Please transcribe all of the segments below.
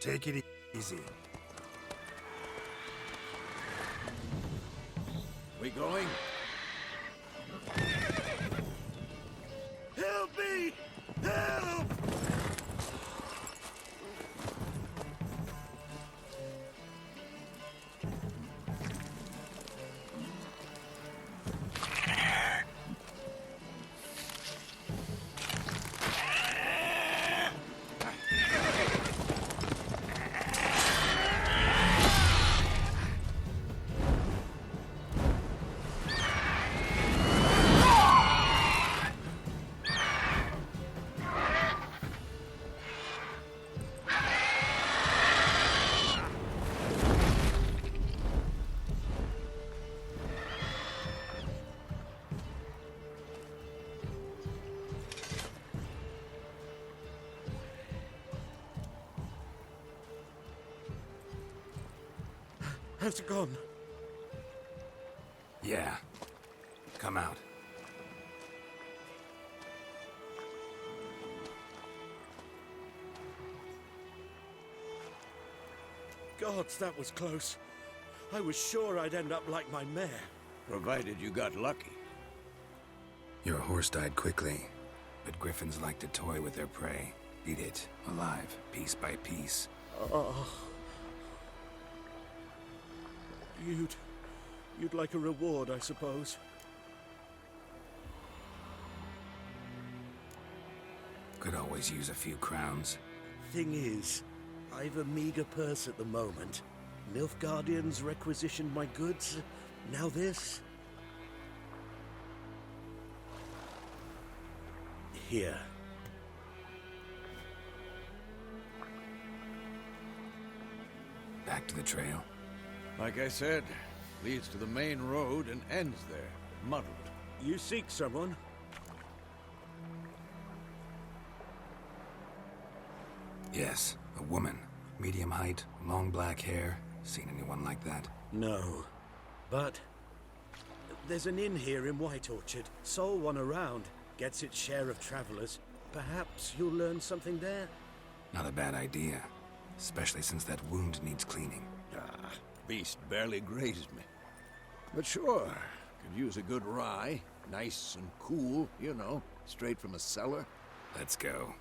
Take it easy. We going? Help me! Help! How's it gone? Yeah. Come out. Gods, that was close. I was sure I'd end up like my mare. Provided you got lucky. Your horse died quickly, but griffins like to toy with their prey. Eat it, alive, piece by piece. Oh. You'd like a reward, I suppose. Could always use a few crowns. Thing is, I've a meager purse at the moment. Nilfgaardians requisitioned my goods. Now this. Here. Back to the trail. Like I said, leads to the main road and ends there, muddled. You seek someone? Yes, a woman. Medium height, long black hair. Seen anyone like that? No. But there's an inn here in White Orchard. Sole one around. Gets its share of travelers. Perhaps you'll learn something there? Not a bad idea. Especially since that wound needs cleaning. Ah, beast barely grazed me. But sure, could use a good rye. Nice and cool, you know, straight from a cellar. Let's go.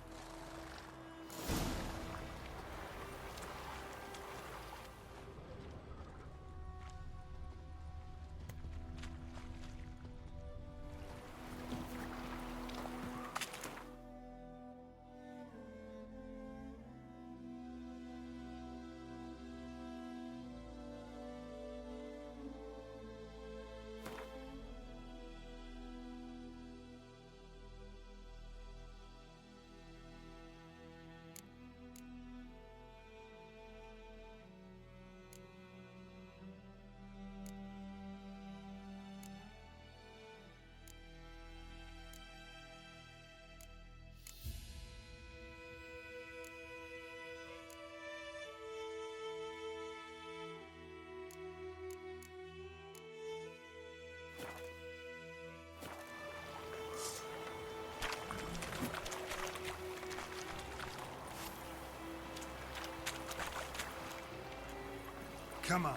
Come on.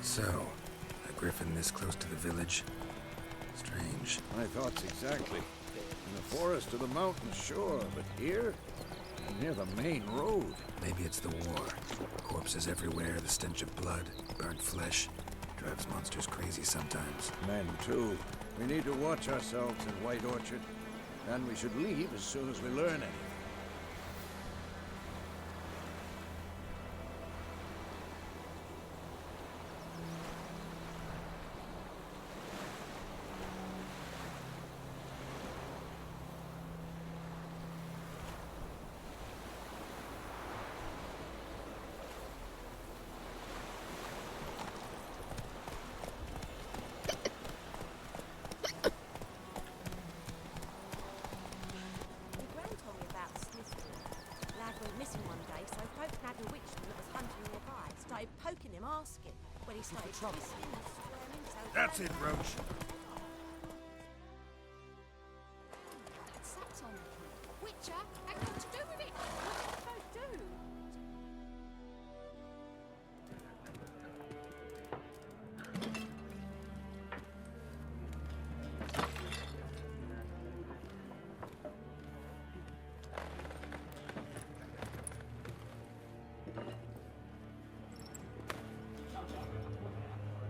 So, a griffin this close to the village? Strange. My thoughts exactly. In the forest or the mountains, sure, but here? Near the main road. Maybe it's the war. Corpses everywhere, the stench of blood, burnt flesh. Drives monsters crazy sometimes. Men, too. We need to watch ourselves in White Orchard. And we should leave as soon as we learn anything. Missing one day, so folk had a witchman that was hunting nearby. Started poking him, asking. when he started whistling and swearing so That's it, Roach. That sat on it. Witcher had got to do with it. What did they both do?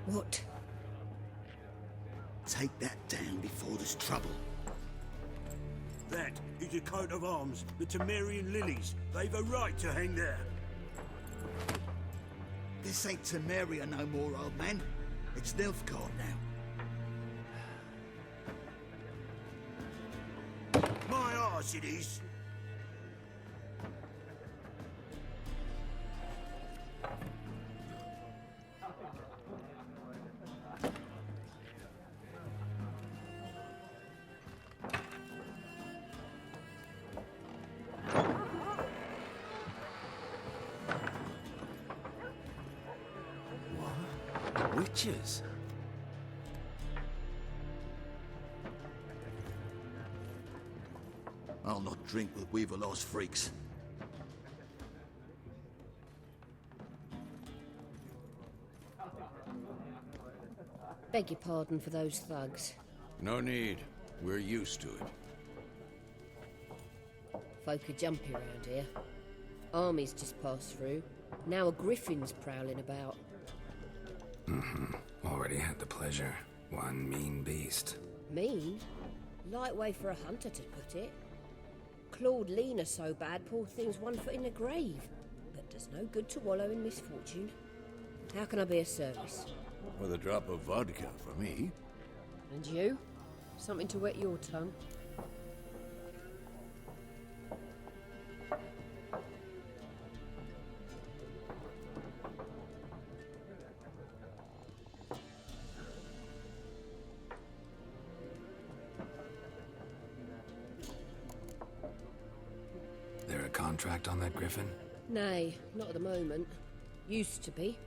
What? Take that down before there's trouble. That is a coat of arms, the Temerian lilies. They've a right to hang there. This ain't Temeria no more, old man. It's Nilfgaard now. My arse it is. Witches? I'll not drink with Weaverlaw's freaks. Beg your pardon for those thugs. No need. We're used to it. Folk are jumpy around here. Armies just passed through. Now a griffin's prowling about. Already had the pleasure. One mean beast. Mean? Light way for a hunter to put it. Clawed Lena so bad, poor thing's 1 foot in the grave. But does no good to wallow in misfortune. How can I be of service? With a drop of vodka for me. And you? Something to wet your tongue? There a contract on that griffin? Nay, not at the moment. Used to be.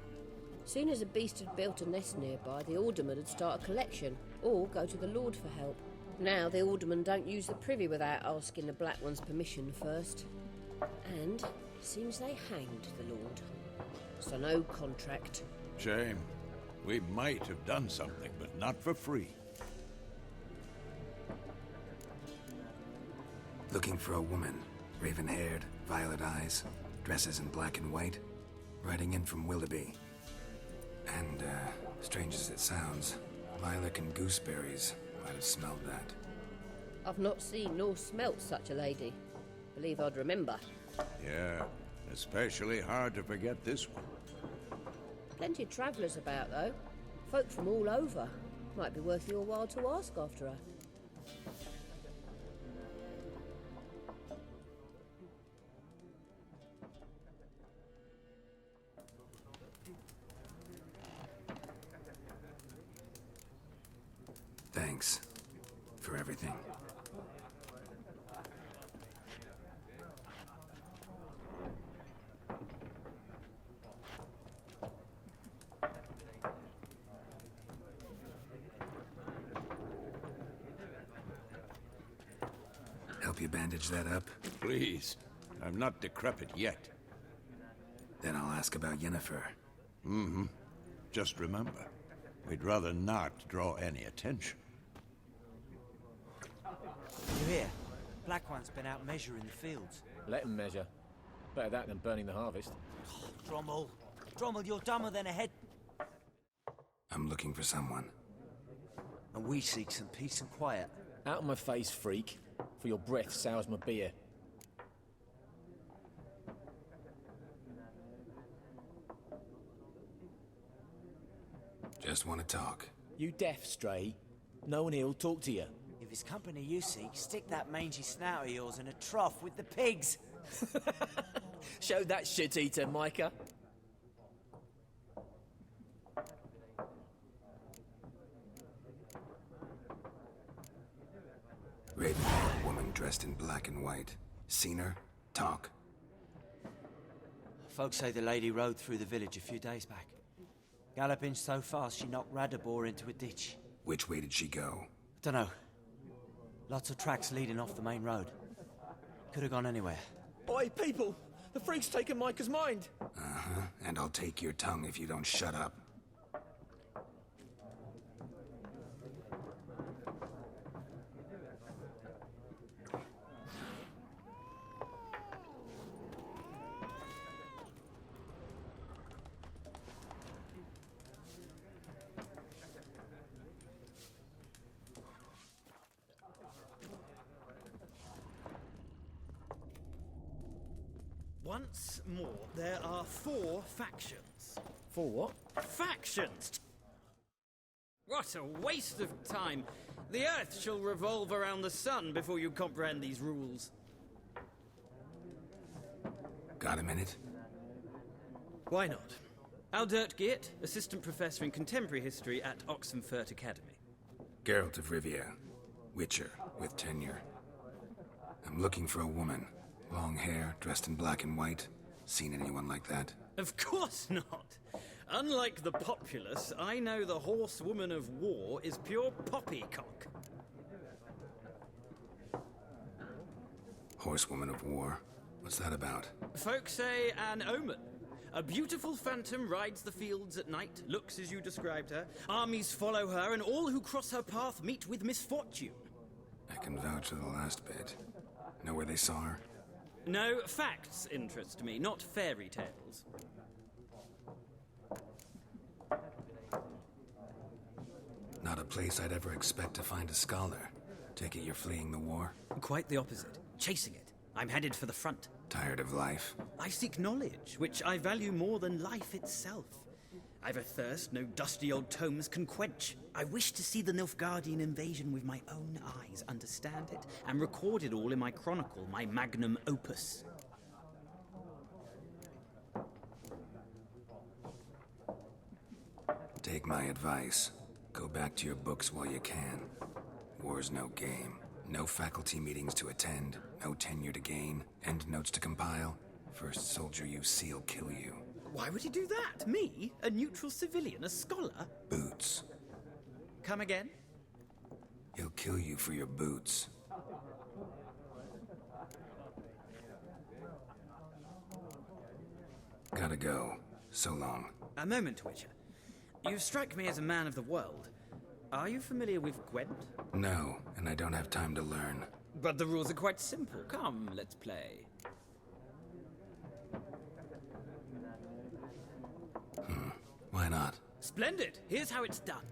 Soon as a beast had built a nest nearby, the alderman would start a collection, or go to the Lord for help. Now the aldermen don't use the privy without asking the Black One's permission first. And seems they hanged the Lord. So no contract. Shame. We might have done something, but not for free. Looking for a woman. Raven-haired, violet eyes, dresses in black and white. Riding in from Willoughby. And, strange as it sounds, lilac and gooseberries might have smelled that. I've not seen nor smelt such a lady. Believe I'd remember. Yeah, especially hard to forget this one. Plenty of travellers about, though. Folk from all over. Might be worth your while to ask after her. Thanks for everything. Help you bandage that up? Please. I'm not decrepit yet. Then I'll ask about Yennefer. Just remember, we'd rather not draw any attention. You hear? Black One's been out measuring the fields. Let him measure. Better that than burning the harvest. Drommel. Drommel, you're dumber than a head. I'm looking for someone. And we seek some peace and quiet. Out of my face, freak. For your breath sours my beer. Just want to talk. You deaf, Stray? No one here'll talk to you. If it's company you seek, stick that mangy snout of yours in a trough with the pigs. Show that shit-eater, Micah. Raven-haired woman dressed in black and white. Seen her? Talk. Folks say the lady rode through the village a few days back. Galloping so fast she knocked Radabor into a ditch. Which way did she go? Dunno. Lots of tracks leading off the main road. Could have gone anywhere. Oi, people! The freak's taken Micah's mind! Uh-huh, and I'll take your tongue if you don't shut up. Once more, there are 4 factions. 4 what? Factions! What a waste of time. The Earth shall revolve around the sun before you comprehend these rules. Got a minute? Why not? Aldert Geert, Assistant Professor in Contemporary History at Oxenfurt Academy. Geralt of Rivia, Witcher, with tenure. I'm looking for a woman. Long hair, dressed in black and white. Seen anyone like that? Of course not. Unlike the populace, I know the horsewoman of war is pure poppycock. Horsewoman of war? What's that about? Folk say an omen. A beautiful phantom rides the fields at night, looks as you described her. Armies follow her, and all who cross her path meet with misfortune. I can vouch for the last bit. Know where they saw her? No, facts interest me, not fairy tales. Not a place I'd ever expect to find a scholar. Take it you're fleeing the war? Quite the opposite. Chasing it. I'm headed for the front. Tired of life? I seek knowledge, which I value more than life itself. I've a thirst no dusty old tomes can quench. I wish to see the Nilfgaardian invasion with my own eyes, understand it, and record it all in my chronicle, my magnum opus. Take my advice. Go back to your books while you can. War's no game. No faculty meetings to attend, no tenure to gain, end notes to compile. First soldier you see'll kill you. Why would he do that? Me? A neutral civilian? A scholar? Boots. Come again? He'll kill you for your boots. Gotta go. So long. A moment, Witcher. You strike me as a man of the world. Are you familiar with Gwent? No, and I don't have time to learn. But the rules are quite simple. Come, let's play. Why not? Splendid! Here's how it's done.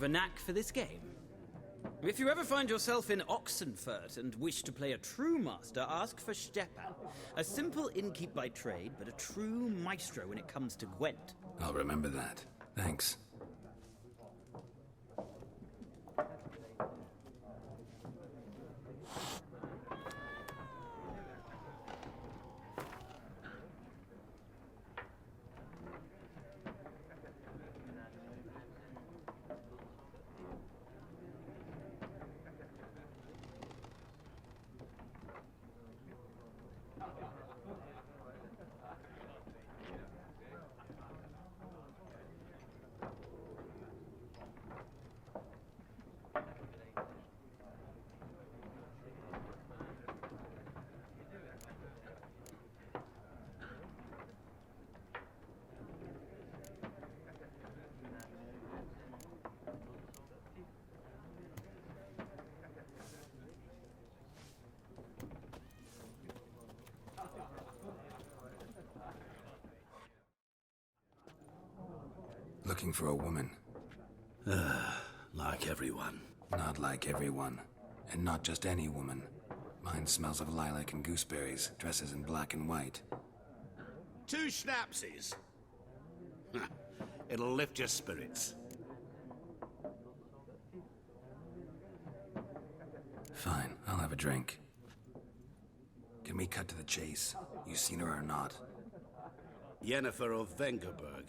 You've a knack for this game. If you ever find yourself in Oxenfurt and wish to play a true master, ask for Stepan. A simple innkeep by trade, but a true maestro when it comes to Gwent. I'll remember that. Thanks. Looking for a woman. Like everyone. Not like everyone. And not just any woman. Mine smells of lilac and gooseberries, dresses in black and white. 2 schnapsies. It'll lift your spirits. Fine, I'll have a drink. Can we cut to the chase? You seen her or not? Yennefer of Vengerberg.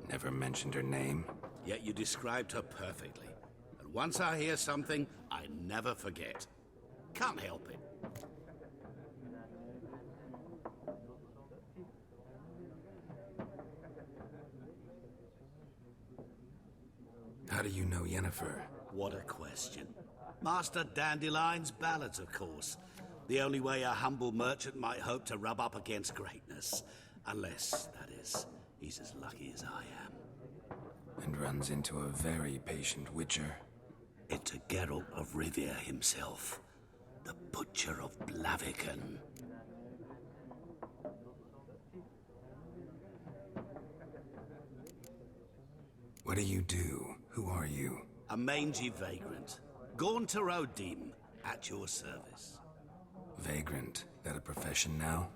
Never mentioned her name. Yet you described her perfectly. And once I hear something, I never forget. Can't help it. How do you know Yennefer? What a question. Master Dandelion's ballads, of course. The only way a humble merchant might hope to rub up against greatness. Unless, that is, he's as lucky as I am. And runs into a very patient witcher. Into Geralt of Rivia himself. The Butcher of Blaviken. What do you do? Who are you? A mangy vagrant. Gaunter Odim, at your service. Vagrant? That a profession now?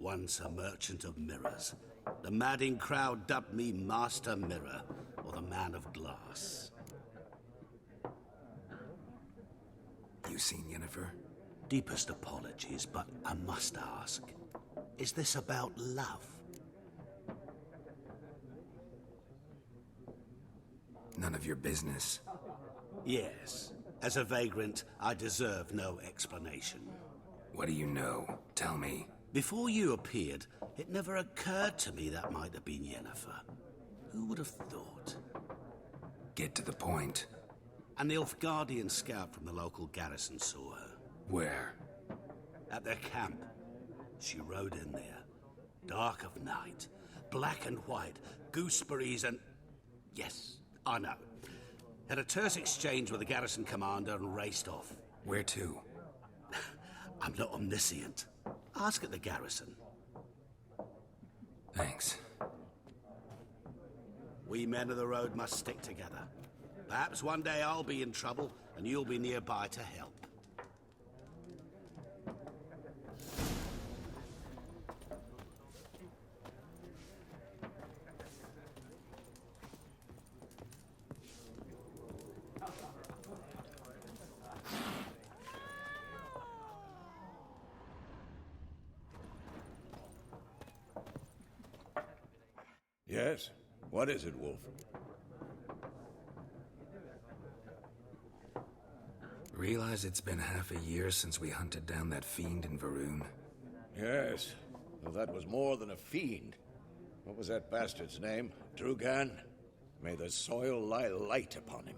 Once a merchant of mirrors. The madding crowd dubbed me Master Mirror, or the Man of Glass. You seen Yennefer? Deepest apologies, but I must ask. Is this about love? None of your business. Yes. As a vagrant, I deserve no explanation. What do you know? Tell me. Before you appeared, it never occurred to me that might have been Yennefer. Who would have thought? Get to the point. An Nilfgaardian scout from the local garrison saw her. Where? At their camp. She rode in there. Dark of night. Black and white. Gooseberries and... Yes, I know. Had a terse exchange with the garrison commander and raced off. Where to? I'm not omniscient. Ask at the garrison. Thanks. We men of the road must stick together. Perhaps one day I'll be in trouble and you'll be nearby to help. Yes? What is it, Wolf? Realize it's been half a year since we hunted down that fiend in Varun? Yes. Well, that was more than a fiend. What was that bastard's name? Drugan? May the soil lie light upon him.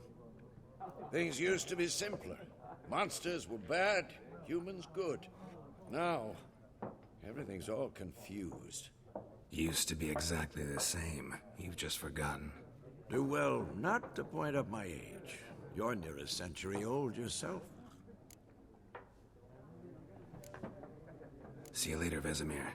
Things used to be simpler. Monsters were bad, humans good. Now, everything's all confused. Used to be exactly the same. You've just forgotten. Do well not to point up my age. You're near a century old yourself. See you later, Vesemir.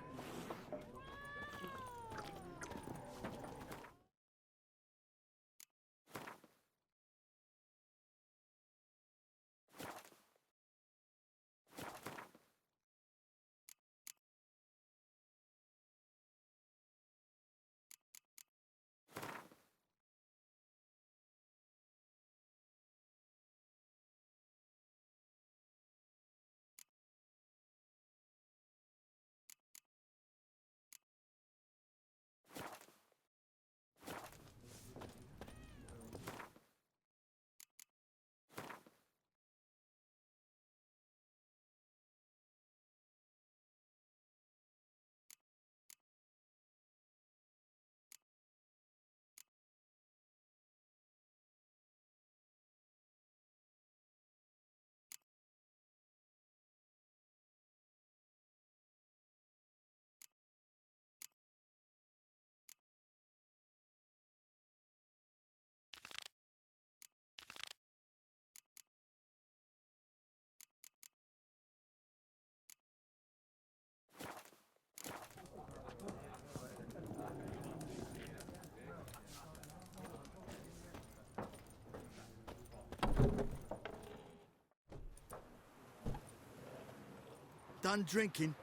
Done drinking?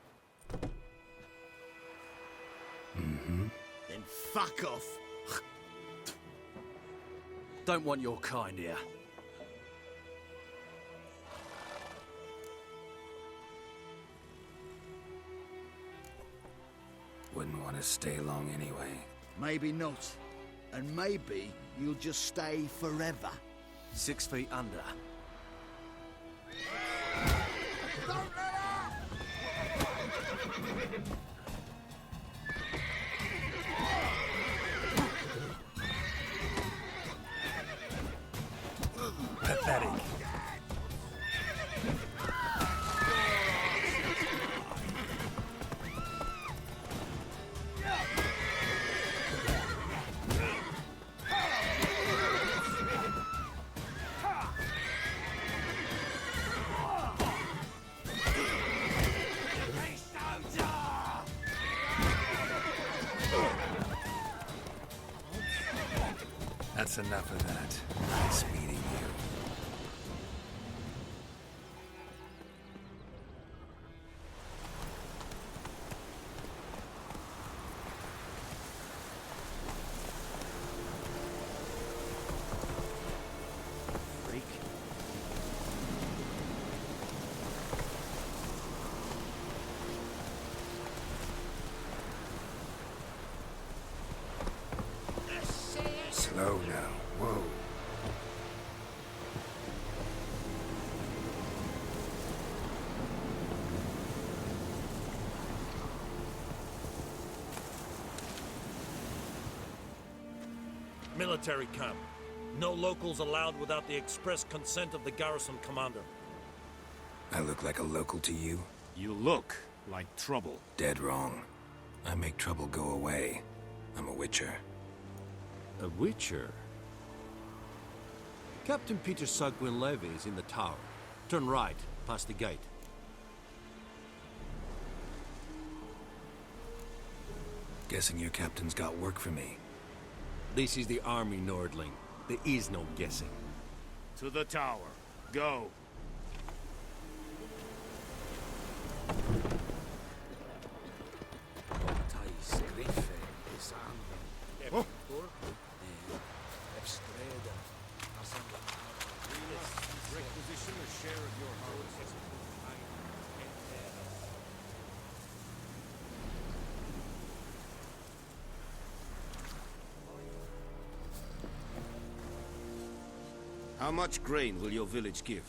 Mm-hmm. Then fuck off. Don't want your kind here. Wouldn't want to stay long anyway. Maybe not. And maybe you'll just stay forever. 6 feet under. Pathetic. That's enough of that. Nice meeting you. Freak. Slow now. Whoa. Military camp. No locals allowed without the express consent of the garrison commander. I look like a local to you? You look like trouble. Dead wrong. I make trouble go away. I'm a witcher. A witcher? Captain Peter Sagwin Levy is in the tower. Turn right, past the gate. Guessing your captain's got work for me. This is the army, Nordling. There is no guessing. To the tower. Go. Oh. Requisition a share of your harvest. How much grain will your village give?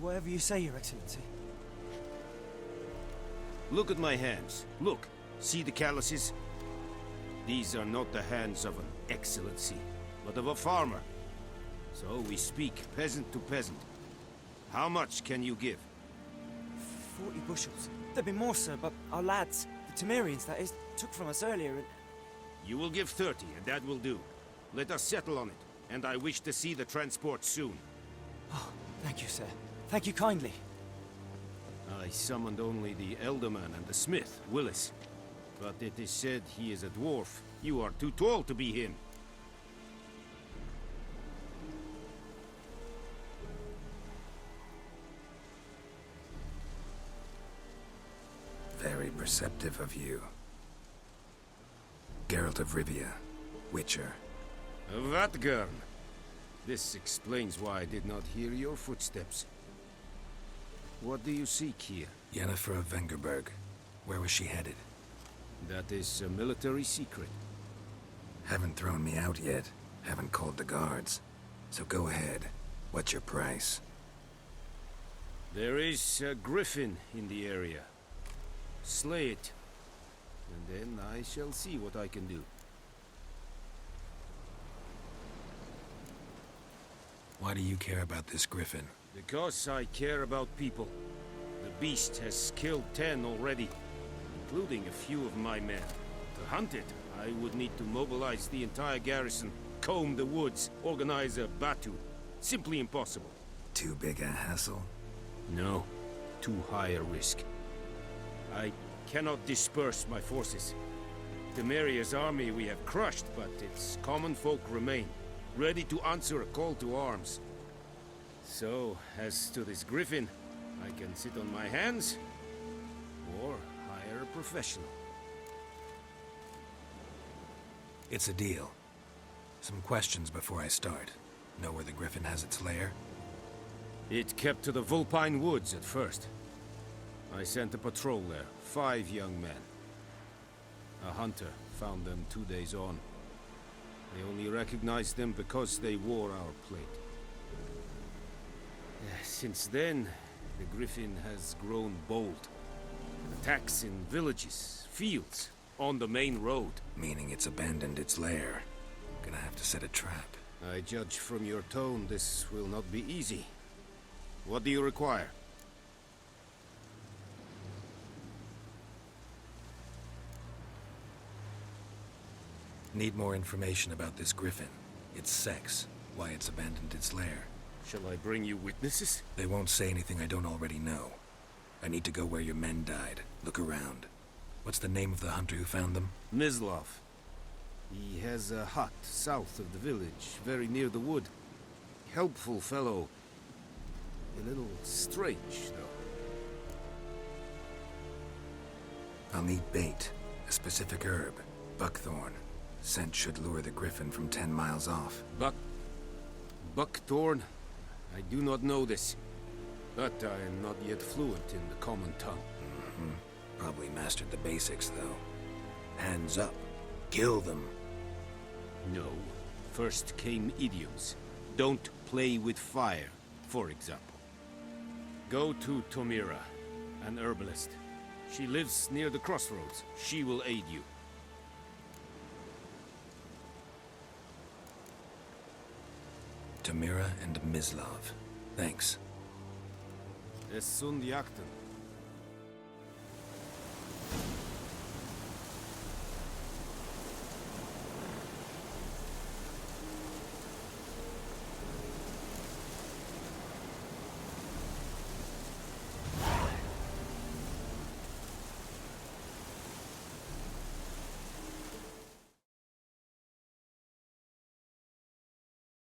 Whatever you say, Your Excellency. Look at my hands. Look. See the calluses? These are not the hands of an excellency, but of a farmer. So we speak peasant to peasant. How much can you give? 40 bushels. There'd be more, sir, but our lads, the Temerians, that is, took from us earlier and... You will give 30, and that will do. Let us settle on it, and I wish to see the transport soon. Oh, thank you, sir. Thank you kindly. I summoned only the Elderman and the smith, Willis. But it is said he is a dwarf. You are too tall to be him. Very perceptive of you. Geralt of Rivia, Witcher. Vatgern! This explains why I did not hear your footsteps. What do you seek here? Yennefer of Vengerberg. Where was she headed? That is a military secret. Haven't thrown me out yet. Haven't called the guards. So go ahead. What's your price? There is a griffin in the area. Slay it. And then I shall see what I can do. Why do you care about this griffin? Because I care about people. The beast has killed 10 already, including a few of my men. To hunt it, I would need to mobilize the entire garrison, comb the woods, organize a batu. Simply impossible. Too big a hassle? No. Too high a risk. I cannot disperse my forces. Temeria's army we have crushed, but its common folk remain, ready to answer a call to arms. So, as to this griffin, I can sit on my hands, or hire a professional. It's a deal. Some questions before I start. Know where the griffin has its lair? It kept to the Vulpine Woods at first. I sent a patrol there, 5 young men. A hunter found them 2 days on. They only recognized them because they wore our plate. Since then, the griffin has grown bold. Attacks in villages, fields, on the main road. Meaning it's abandoned its lair. Gonna have to set a trap. I judge from your tone this will not be easy. What do you require? Need more information about this griffin. Its sex, why it's abandoned its lair. Shall I bring you witnesses? They won't say anything I don't already know. I need to go where your men died. Look around. What's the name of the hunter who found them? Mislav. He has a hut south of the village, very near the wood. Helpful fellow. A little strange, though. I'll need bait. A specific herb. Buckthorn. Scent should lure the griffin from 10 miles off. Buckthorn? I do not know this. But I am not yet fluent in the common tongue. Probably mastered the basics, though. Hands up. Kill them. No. First came idioms. Don't play with fire, for example. Go to Tomira, an herbalist. She lives near the crossroads. She will aid you. Tomira and Mislav. Thanks. Es sund jakten.